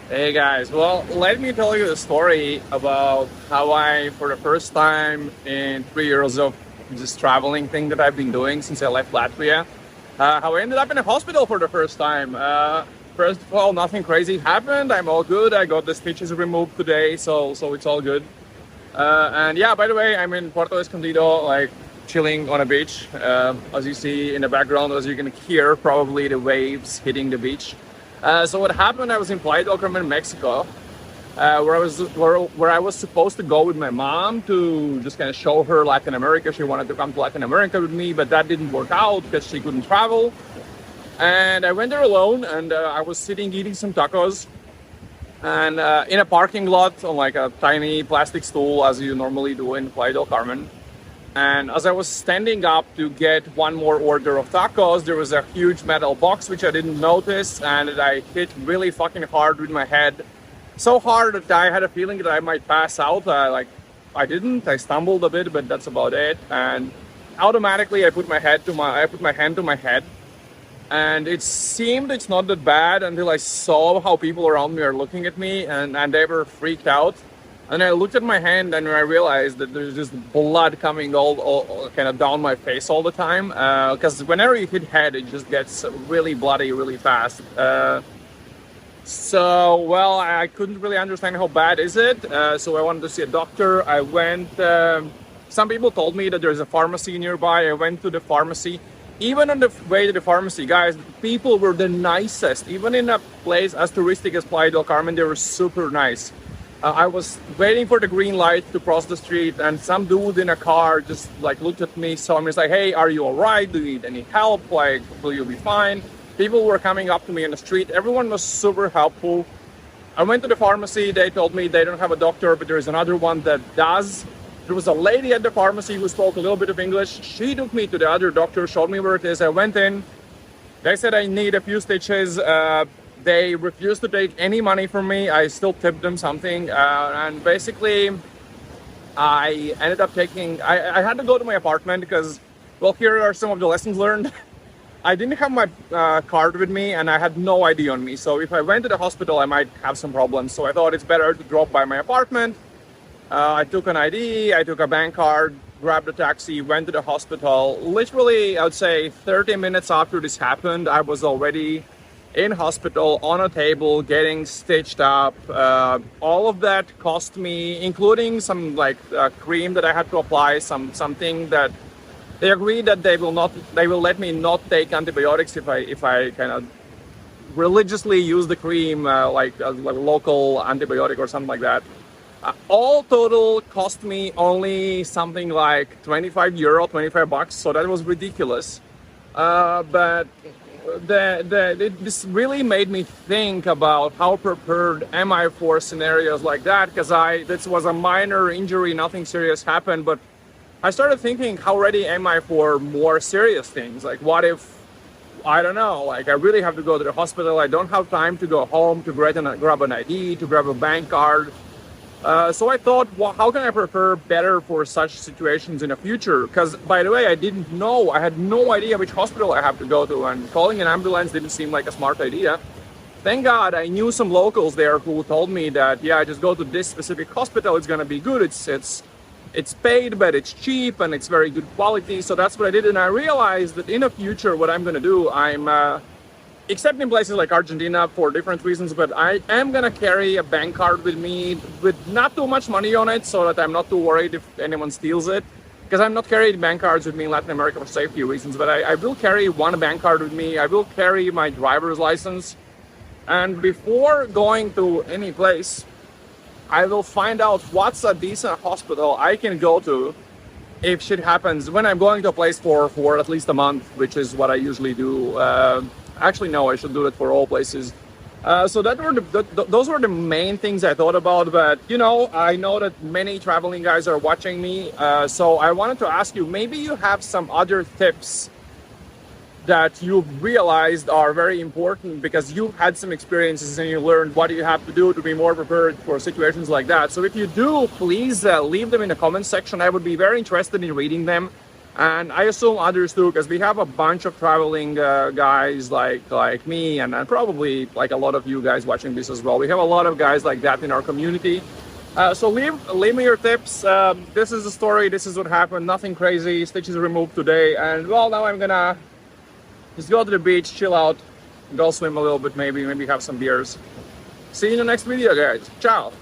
Hey guys, well, let me tell you a story about how I, for the first time in 3 years of this traveling thing that I've been doing since I left Latvia, how I ended up in a hospital for the first time. First of all, nothing crazy happened. I'm all good. I got the stitches removed today, so it's all good. And yeah, by the way, I'm in Puerto Escondido, like chilling on a beach. As you see in the background, as you can hear, probably the waves hitting the beach. So what happened? I was in Playa del Carmen, Mexico, where I was supposed to go with my mom to just kind of show her Latin America. She wanted to come to Latin America with me, but that didn't work out because she couldn't travel. And I went there alone, and I was sitting eating some tacos, and in a parking lot on like a tiny plastic stool, as you normally do in Playa del Carmen. And as I was standing up to get one more order of tacos, there was a huge metal box which I didn't notice, and I hit really fucking hard with my head. So hard that I had a feeling that I might pass out. I didn't. I stumbled a bit, but that's about it. And automatically, I put my hand to my head, and it seemed it's not that bad until I saw how people around me are looking at me, and they were freaked out. And I looked at my hand and I realized that there's just blood coming all kind of down my face all the time. Because whenever you hit head, it just gets really bloody really fast. Well, I couldn't really understand how bad is it. So I wanted to see a doctor. I went. Some people told me that there's a pharmacy nearby. I went to the pharmacy. Even on the way to the pharmacy, guys, people were the nicest. Even in a place as touristic as Playa del Carmen, they were super nice. I was waiting for the green light to cross the street, and some dude in a car just like looked at me, saw me, was like, "Hey, are you all right? Do you need any help? Like, will you be fine?" People were coming up to me in the street. Everyone was super helpful. I went to the pharmacy. They told me they don't have a doctor, but there is another one that does. There was a lady at the pharmacy who spoke a little bit of English. She took me to the other doctor, showed me where it is. I went in. They said I need a few stitches. They refused to take any money from me. I still tipped them something. And basically, I ended up I had to go to my apartment because, well, here are some of the lessons learned. I didn't have my card with me and I had no ID on me. So if I went to the hospital, I might have some problems. So I thought it's better to drop by my apartment. I took an ID, I took a bank card, grabbed a taxi, went to the hospital. Literally, I would say 30 minutes after this happened, I was already in hospital on a table getting stitched up. All of that cost me, including some like cream that I had to apply, something that they agreed that they will let me not take antibiotics if I kind of religiously use the cream like a local antibiotic or something like that. All total cost me only something like 25 euro, 25 bucks. So that was ridiculous. But this really made me think about how prepared am I for scenarios like that, because this was a minor injury, nothing serious happened, but I started thinking, how ready am I for more serious things? Like, what if, I don't know, like I really have to go to the hospital, I don't have time to go home to grab an ID, to grab a bank card. So I thought, well, how can I prepare better for such situations in the future? Because, by the way, I didn't know. I had no idea which hospital I have to go to, and calling an ambulance didn't seem like a smart idea. Thank God I knew some locals there who told me that, yeah, just go to this specific hospital. It's going to be good. It's paid, but it's cheap, and it's very good quality. So that's what I did, and I realized that in the future, what I'm going to do, except in places like Argentina for different reasons, but I am gonna carry a bank card with me with not too much money on it so that I'm not too worried if anyone steals it. Because I'm not carrying bank cards with me in Latin America for safety reasons, but I will carry one bank card with me. I will carry my driver's license. And before going to any place, I will find out what's a decent hospital I can go to if shit happens when I'm going to a place for at least a month, which is what I usually do. Actually, no, I should do it for all places. So those were the main things I thought about. But, you know, I know that many traveling guys are watching me. So I wanted to ask you, maybe you have some other tips that you realized are very important because you had some experiences and you learned what you have to do to be more prepared for situations like that. So if you do, please leave them in the comment section. I would be very interested in reading them. And I assume others too, because we have a bunch of traveling guys like me, and probably like a lot of you guys watching this as well. We have a lot of guys like that in our community. So leave me your tips. This is the story. This is what happened. Nothing crazy. Stitches removed today, and well, now I'm gonna just go to the beach, chill out, go swim a little bit, maybe have some beers. See you in the next video, guys. Ciao.